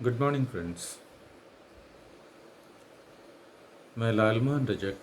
Good morning friends. मैं Lalmohan Rajak,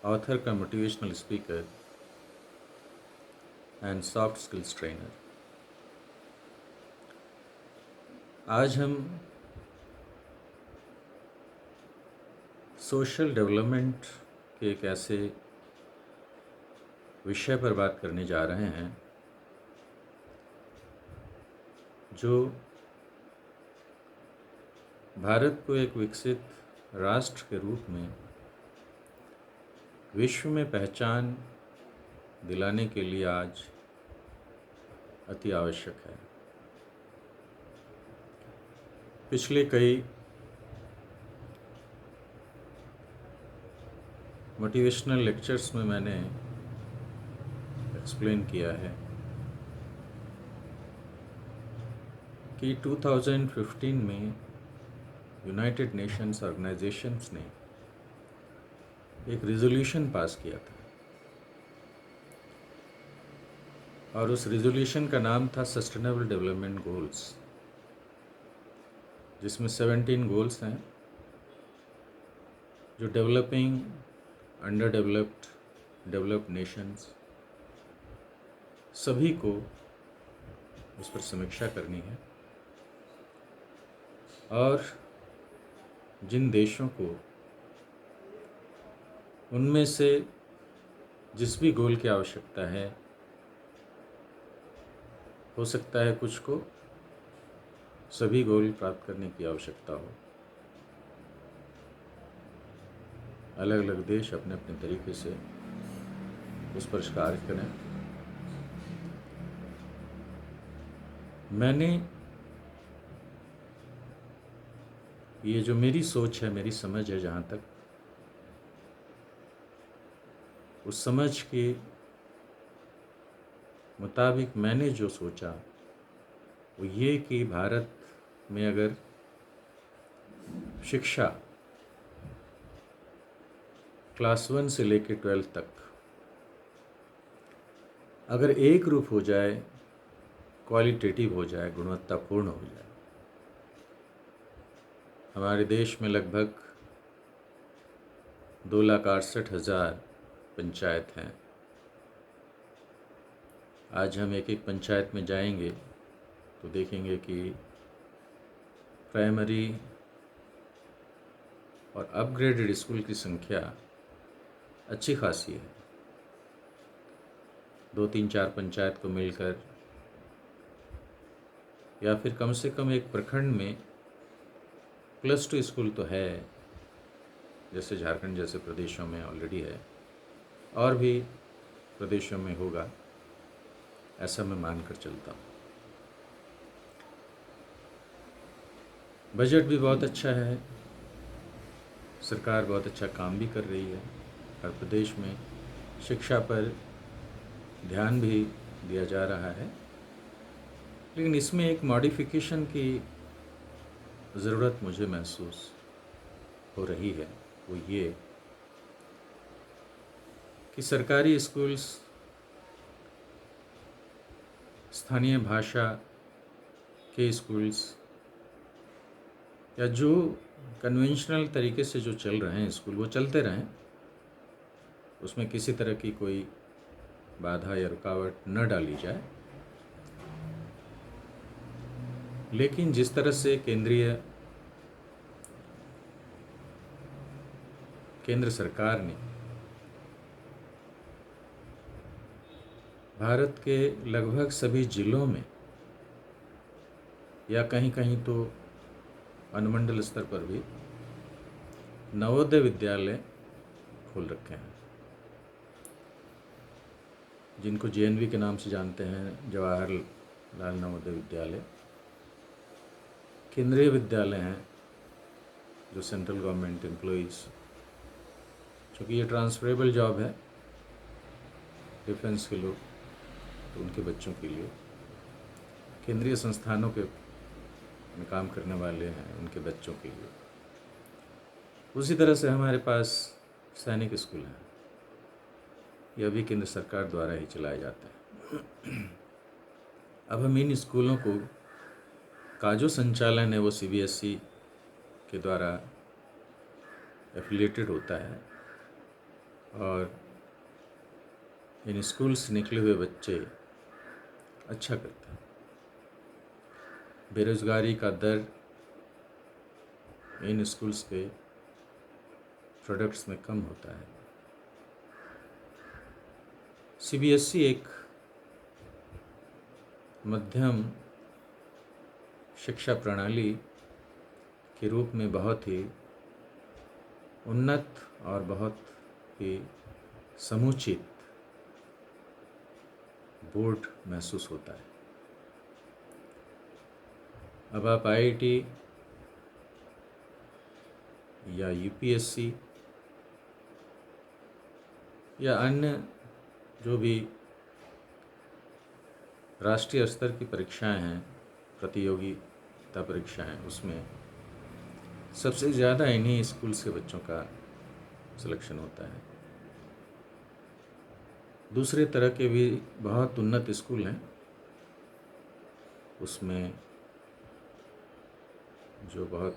author का motivational speaker and soft skills trainer. आज हम सोशल डेवलपमेंट के एक ऐसे विषय पर बात करने जा रहे हैं जो भारत को एक विकसित राष्ट्र के रूप में विश्व में पहचान दिलाने के लिए आज अति आवश्यक है। पिछले कई मोटिवेशनल लेक्चर्स में मैंने एक्सप्लेन किया है कि 2015 में यूनाइटेड नेशंस ऑर्गेनाइजेशंस ने एक रिजोल्यूशन पास किया था और उस रिजोल्यूशन का नाम था सस्टेनेबल डेवलपमेंट गोल्स, जिसमें 17 गोल्स हैं जो developing, under developed, developed Nations सभी को उस पर समीक्षा करनी है और जिन देशों को उनमें से जिस भी गोल की आवश्यकता है, हो सकता है कुछ को सभी गोल प्राप्त करने की आवश्यकता हो, अलग अलग देश अपने अपने तरीके से उस पर कार्य करें। मैंने ये जो मेरी सोच है, मेरी समझ है, जहाँ तक उस समझ के मुताबिक मैंने जो सोचा वो ये कि भारत में अगर शिक्षा क्लास 1 से लेकर 12 तक अगर एक रूप हो जाए, क्वालिटेटिव हो जाए, गुणवत्तापूर्ण हो जाए। हमारे देश में लगभग 2,68,000 पंचायत हैं। आज हम एक एक पंचायत में जाएंगे तो देखेंगे कि प्राइमरी और अपग्रेडेड स्कूल की संख्या अच्छी खासी है। 2-3-4 पंचायत को मिलकर या फिर कम से कम एक प्रखंड में +2 स्कूल तो है, जैसे झारखंड जैसे प्रदेशों में ऑलरेडी है, और भी प्रदेशों में होगा, ऐसा मैं मानकर चलता हूँ। बजट भी बहुत अच्छा है, सरकार बहुत अच्छा काम भी कर रही है, हर प्रदेश में शिक्षा पर ध्यान भी दिया जा रहा है। लेकिन इसमें एक मॉडिफिकेशन की ज़रूरत मुझे महसूस हो रही है। वो ये कि सरकारी स्कूल्स स्थानीय भाषा के स्कूल्स या जो कन्वेंशनल तरीके से जो चल रहे हैं स्कूल, वो चलते रहें, उसमें किसी तरह की कोई बाधा या रुकावट न डाली जाए। लेकिन जिस तरह से केंद्र सरकार ने भारत के लगभग सभी जिलों में या कहीं कहीं तो अनुमंडल स्तर पर भी नवोदय विद्यालय खोल रखे हैं, जिनको जेएनवी के नाम से जानते हैं, जवाहरलाल नवोदय विद्यालय। केंद्रीय विद्यालय हैं जो सेंट्रल गवर्नमेंट एम्प्लॉइज़, चूँकि ये ट्रांसफरेबल जॉब है डिफेंस के लोग, तो उनके बच्चों के लिए केंद्रीय संस्थानों के में काम करने वाले हैं, उनके बच्चों के लिए। उसी तरह से हमारे पास सैनिक स्कूल हैं, यह भी केंद्र सरकार द्वारा ही चलाए जाते हैं। अब हम इन स्कूलों को का जो संचालन है वो सीबीएसई के द्वारा एफिलिएटेड होता है और इन स्कूल से निकले हुए बच्चे अच्छा करते हैं। बेरोज़गारी का दर इन स्कूल्स के प्रोडक्ट्स में कम होता है। सीबीएसई एक मध्यम शिक्षा प्रणाली के रूप में बहुत ही उन्नत और बहुत ही समुचित बोर्ड महसूस होता है। अब आप आईआईटी या यूपीएससी या अन्य जो भी राष्ट्रीय स्तर की परीक्षाएं हैं, प्रतियोगिता परीक्षाएं, उसमें सबसे ज़्यादा इन्हीं स्कूल्स के बच्चों का सिलेक्शन होता है। दूसरे तरह के भी बहुत उन्नत स्कूल हैं, उसमें जो बहुत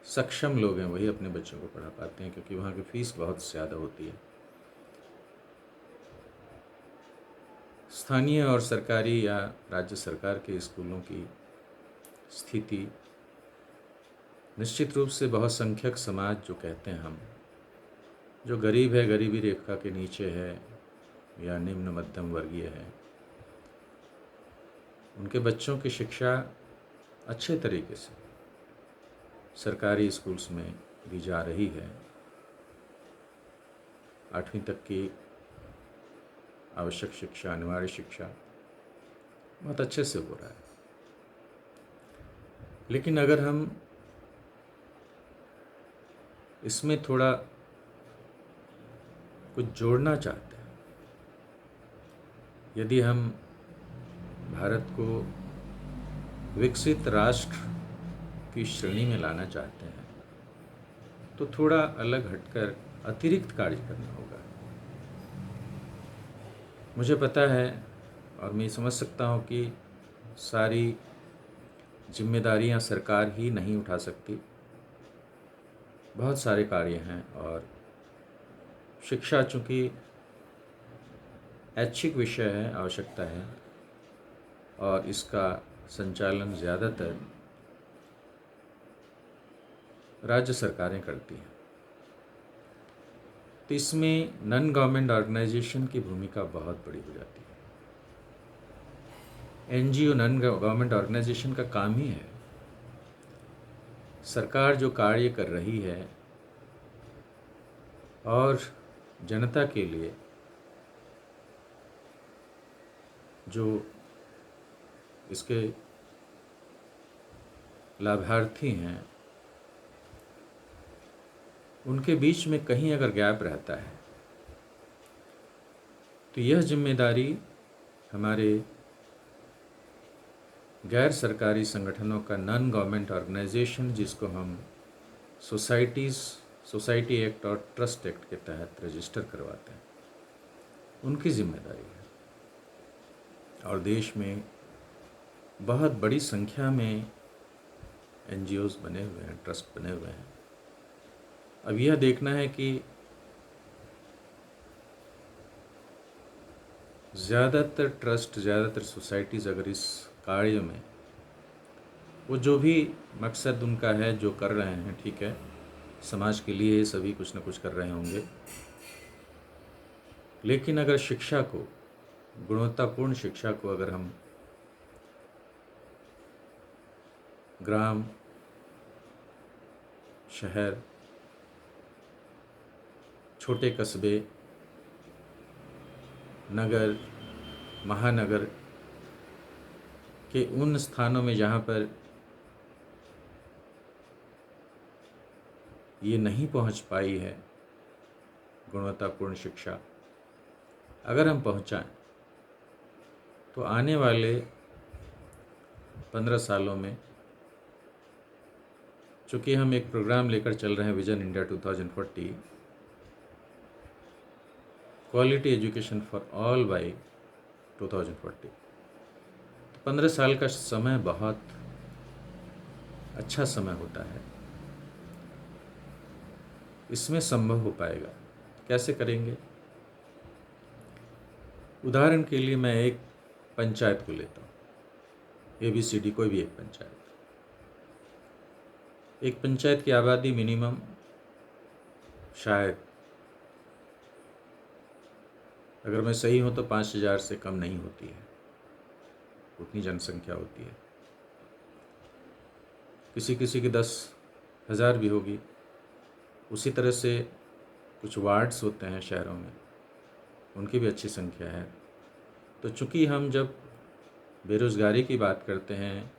सक्षम लोग हैं वही अपने बच्चों को पढ़ा पाते हैं, क्योंकि वहाँ की फ़ीस बहुत ज़्यादा होती है। स्थानीय और सरकारी या राज्य सरकार के स्कूलों की स्थिति निश्चित रूप से बहुत संख्यक समाज जो कहते हैं हम, जो गरीब है, गरीबी रेखा के नीचे है या निम्न मध्यम वर्गीय है, उनके बच्चों की शिक्षा अच्छे तरीके से सरकारी स्कूल्स में दी जा रही है। 8वीं तक की आवश्यक शिक्षा, अनिवार्य शिक्षा बहुत अच्छे से हो रहा है। लेकिन अगर हम इसमें थोड़ा कुछ जोड़ना चाहते हैं, यदि हम भारत को विकसित राष्ट्र की श्रेणी में लाना चाहते हैं, तो थोड़ा अलग हटकर अतिरिक्त कार्य करना होगा। मुझे पता है और मैं समझ सकता हूँ कि सारी जिम्मेदारियाँ सरकार ही नहीं उठा सकती। बहुत सारे कार्य हैं और शिक्षा चूँकि ऐच्छिक विषय है, आवश्यकता है, और इसका संचालन ज़्यादातर राज्य सरकारें करती हैं। तो इसमें नॉन गवर्नमेंट ऑर्गेनाइजेशन की भूमिका बहुत बड़ी हो जाती है। एनजीओ, नॉन गवर्नमेंट ऑर्गेनाइजेशन का काम ही है सरकार जो कार्य कर रही है और जनता के लिए जो इसके लाभार्थी हैं, उनके बीच में कहीं अगर गैप रहता है तो यह जिम्मेदारी हमारे गैर सरकारी संगठनों का, नॉन गवर्नमेंट ऑर्गेनाइजेशन, जिसको हम सोसाइटी एक्ट और ट्रस्ट एक्ट के तहत रजिस्टर करवाते हैं, उनकी जिम्मेदारी है। और देश में बहुत बड़ी संख्या में एनजीओज़ बने हुए हैं, ट्रस्ट बने हुए हैं। अब यह देखना है कि ज़्यादातर ट्रस्ट, ज़्यादातर सोसाइटीज़ अगर इस कार्य में वो जो भी मकसद उनका है जो कर रहे हैं, ठीक है, समाज के लिए सभी कुछ न कुछ कर रहे होंगे, लेकिन अगर शिक्षा को, गुणवत्तापूर्ण शिक्षा को अगर हम ग्राम, शहर, छोटे कस्बे, नगर, महानगर के उन स्थानों में जहाँ पर ये नहीं पहुँच पाई है गुणवत्तापूर्ण शिक्षा, अगर हम पहुँचाएं तो आने वाले 15 सालों में, चूँकि हम एक प्रोग्राम लेकर चल रहे हैं, vision India 2040, quality education for all by 2040, तो 15 साल का समय बहुत अच्छा समय होता है, इसमें संभव हो पाएगा। कैसे करेंगे? उदाहरण के लिए मैं एक पंचायत को लेता हूँ, ABCD कोई भी एक पंचायत। एक पंचायत की आबादी मिनिमम शायद, अगर मैं सही हूँ तो 5,000 से कम नहीं होती है, उतनी जनसंख्या होती है। किसी किसी की 10,000 भी होगी। उसी तरह से कुछ वार्ड्स होते हैं शहरों में, उनकी भी अच्छी संख्या है। तो चूँकि हम जब बेरोज़गारी की बात करते हैं,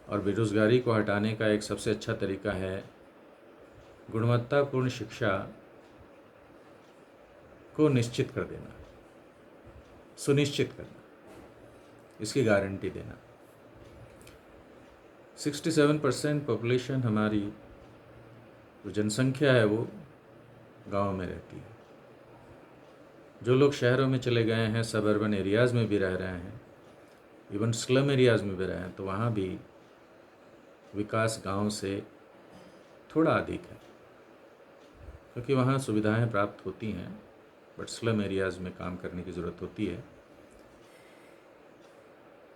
और बेरोज़गारी को हटाने का एक सबसे अच्छा तरीका है गुणवत्तापूर्ण शिक्षा को निश्चित कर देना, सुनिश्चित करना, इसकी गारंटी देना। 67% पॉपुलेशन हमारी जो जनसंख्या है वो गांव में रहती है। जो लोग शहरों में चले गए हैं, सब अर्बन एरियाज़ में भी रह रहे हैं, इवन स्लम एरियाज़ में भी रहे हैं, तो वहाँ भी विकास गांव से थोड़ा अधिक है, क्योंकि वहाँ सुविधाएं प्राप्त होती हैं, बट स्लम एरियाज़ में काम करने की ज़रूरत होती है।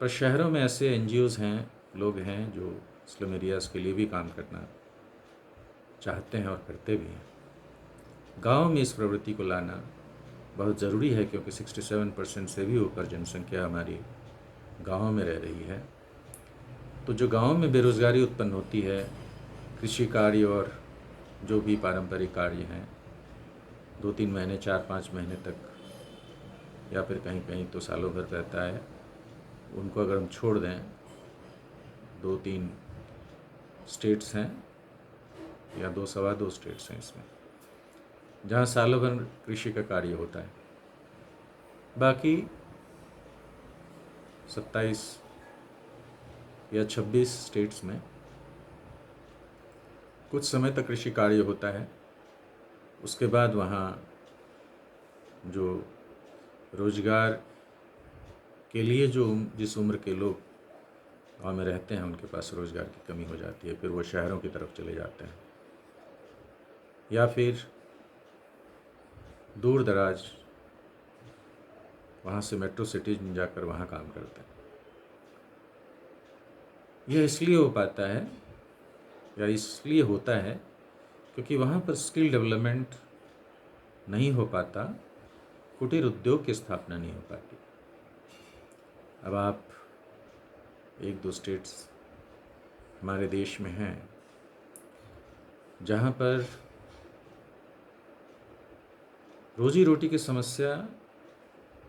पर शहरों में ऐसे NGOs हैं, लोग हैं जो स्लम एरियाज़ के लिए भी काम करना चाहते हैं और करते भी हैं। गांव में इस प्रवृत्ति को लाना बहुत ज़रूरी है, क्योंकि 67% से भी ऊपर जनसंख्या हमारी गाँव में रह रही है। तो जो गाँव में बेरोज़गारी उत्पन्न होती है, कृषि कार्य और जो भी पारंपरिक कार्य हैं, 2-3 महीने 4-5 महीने तक, या फिर कहीं कहीं तो सालों भर रहता है, उनको अगर हम छोड़ दें, 2-3 स्टेट्स हैं या 2 सवा 2 स्टेट्स हैं इसमें, जहाँ सालों भर कृषि का कार्य होता है। बाकी 27 या 26 स्टेट्स में कुछ समय तक कृषि कार्य होता है। उसके बाद वहाँ जो रोजगार के लिए जिस उम्र के लोग गाँव में रहते हैं, उनके पास रोजगार की कमी हो जाती है, फिर वो शहरों की तरफ चले जाते हैं, या फिर दूर दराज वहाँ से मेट्रो सिटीज में जाकर वहाँ काम करते हैं। यह इसलिए हो पाता है, या इसलिए होता है, क्योंकि वहाँ पर स्किल डेवलपमेंट नहीं हो पाता, कुटीर उद्योग की स्थापना नहीं हो पाती। अब आप 1-2 स्टेट्स हमारे देश में हैं जहाँ पर रोजी रोटी की समस्या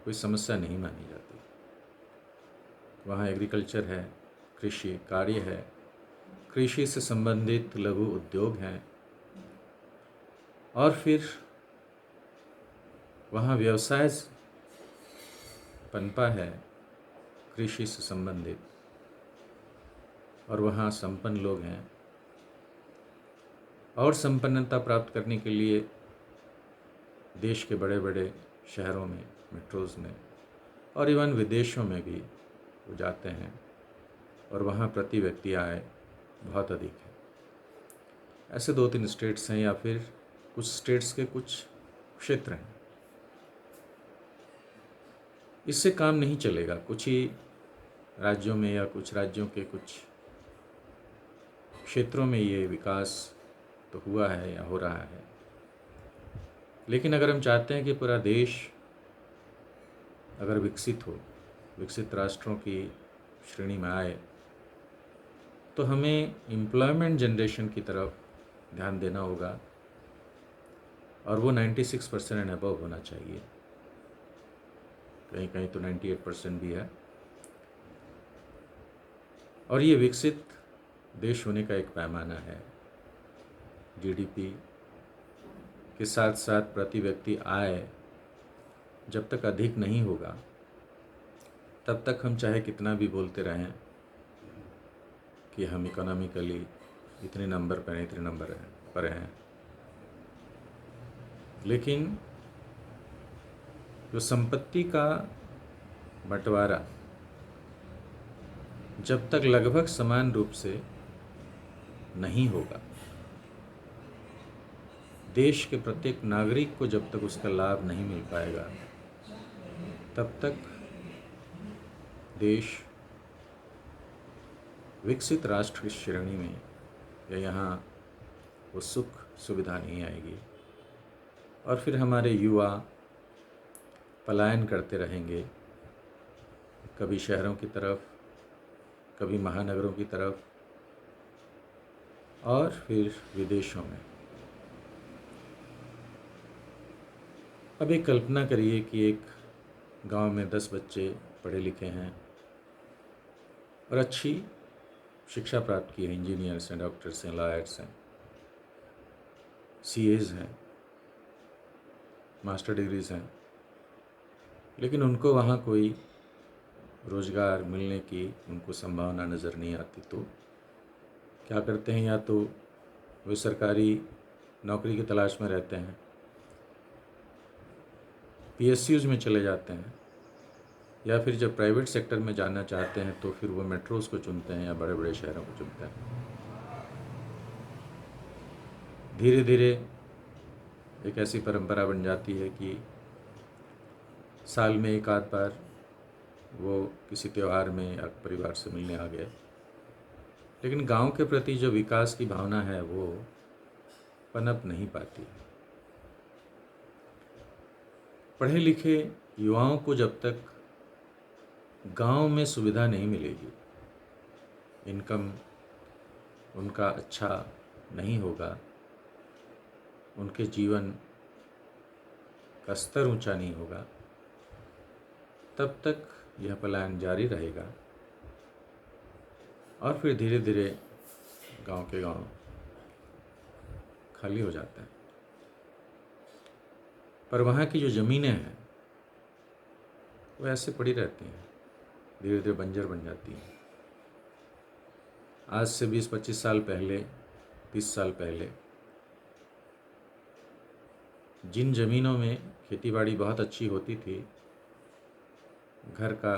कोई समस्या नहीं मानी जाती। वहाँ एग्रीकल्चर है, कृषि कार्य है, कृषि से संबंधित लघु उद्योग हैं, और फिर वहाँ व्यवसाय पनपा है कृषि से संबंधित, और वहाँ संपन्न लोग हैं। और संपन्नता प्राप्त करने के लिए देश के बड़े बड़े शहरों में, मेट्रोज़ में, और इवन विदेशों में भी वो जाते हैं, और वहाँ प्रति व्यक्ति आय बहुत अधिक है। ऐसे 2-3 स्टेट्स हैं, या फिर कुछ स्टेट्स के कुछ क्षेत्र हैं। इससे काम नहीं चलेगा। कुछ ही राज्यों में या कुछ राज्यों के कुछ क्षेत्रों में ये विकास तो हुआ है या हो रहा है, लेकिन अगर हम चाहते हैं कि पूरा देश अगर विकसित हो, विकसित राष्ट्रों की श्रेणी में आए, तो हमें एम्प्लॉयमेंट जनरेशन की तरफ ध्यान देना होगा, और वो 96% एंड अबव होना चाहिए। कहीं कहीं तो 98% भी है। और ये विकसित देश होने का एक पैमाना है। GDP के साथ साथ प्रति व्यक्ति आय जब तक अधिक नहीं होगा, तब तक हम चाहे कितना भी बोलते रहें कि हम इकोनॉमिकली इतने नंबर पर हैं, इतने नंबर पर हैं, लेकिन जो संपत्ति का बंटवारा जब तक लगभग समान रूप से नहीं होगा। देश के प्रत्येक नागरिक को जब तक उसका लाभ नहीं मिल पाएगा, तब तक देश विकसित राष्ट्र की श्रेणी में या यहाँ वो सुख सुविधा नहीं आएगी, और फिर हमारे युवा पलायन करते रहेंगे, कभी शहरों की तरफ, कभी महानगरों की तरफ, और फिर विदेशों में। अब एक कल्पना करिए कि एक गांव में 10 बच्चे पढ़े लिखे हैं और अच्छी शिक्षा प्राप्त की है, इंजीनियर्स हैं, डॉक्टर्स हैं, लॉयर्स हैं, सीएज हैं, मास्टर डिग्रीज हैं, लेकिन उनको वहाँ कोई रोज़गार मिलने की उनको संभावना नज़र नहीं आती। तो क्या करते हैं, या तो वे सरकारी नौकरी की तलाश में रहते हैं, पीएसयूज़ में चले जाते हैं, या फिर जब प्राइवेट सेक्टर में जाना चाहते हैं तो फिर वो मेट्रोज़ को चुनते हैं या बड़े बड़े शहरों को चुनते हैं। धीरे धीरे एक ऐसी परंपरा बन जाती है कि साल में एक आध बार वो किसी त्यौहार में या परिवार से मिलने आ गए, लेकिन गांव के प्रति जो विकास की भावना है वो पनप नहीं पाती। पढ़े लिखे युवाओं को जब तक गांव में सुविधा नहीं मिलेगी, इनकम उनका अच्छा नहीं होगा, उनके जीवन का स्तर ऊंचा नहीं होगा, तब तक यह पलायन जारी रहेगा, और फिर धीरे धीरे गांव के गांव खाली हो जाते हैं। पर वहाँ की जो ज़मीनें हैं वो ऐसे पड़ी रहती हैं, धीरे धीरे बंजर बन जाती हैं। आज से 20-25 साल पहले, 30 साल पहले जिन ज़मीनों में खेतीबाड़ी बहुत अच्छी होती थी, घर का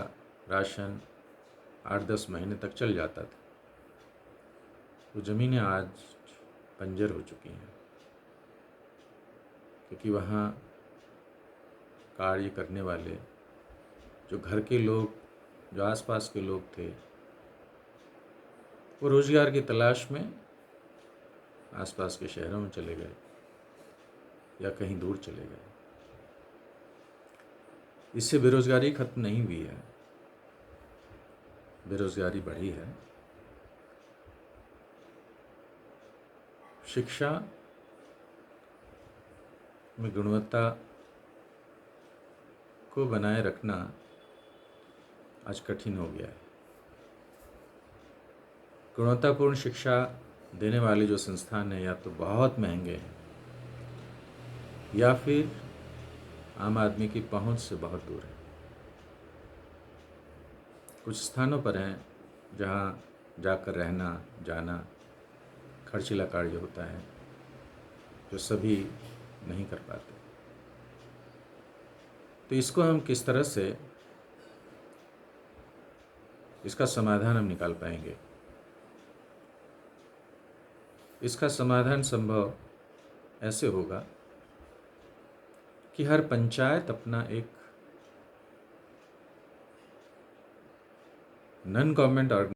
राशन 8-10 महीने तक चल जाता था, वो ज़मीनें आज बंजर हो चुकी हैं, क्योंकि वहाँ कार्य करने वाले जो घर के लोग, जो आसपास के लोग थे, वो रोज़गार की तलाश में आसपास के शहरों में चले गए या कहीं दूर चले गए। इससे बेरोज़गारी खत्म नहीं हुई है, बेरोज़गारी बढ़ी है। शिक्षा में गुणवत्ता को बनाए रखना आज कठिन हो गया है। गुणवत्तापूर्ण शिक्षा देने वाले जो संस्थान हैं या तो बहुत महंगे हैं या फिर आम आदमी की पहुंच से बहुत दूर है। कुछ स्थानों पर हैं जहां जाकर रहना जाना खर्चीला कार्य होता है, जो सभी नहीं कर पाते। तो इसको हम किस तरह से, इसका समाधान हम निकाल पाएंगे? इसका समाधान संभव ऐसे होगा कि हर पंचायत अपना एक नॉन गवर्नमेंट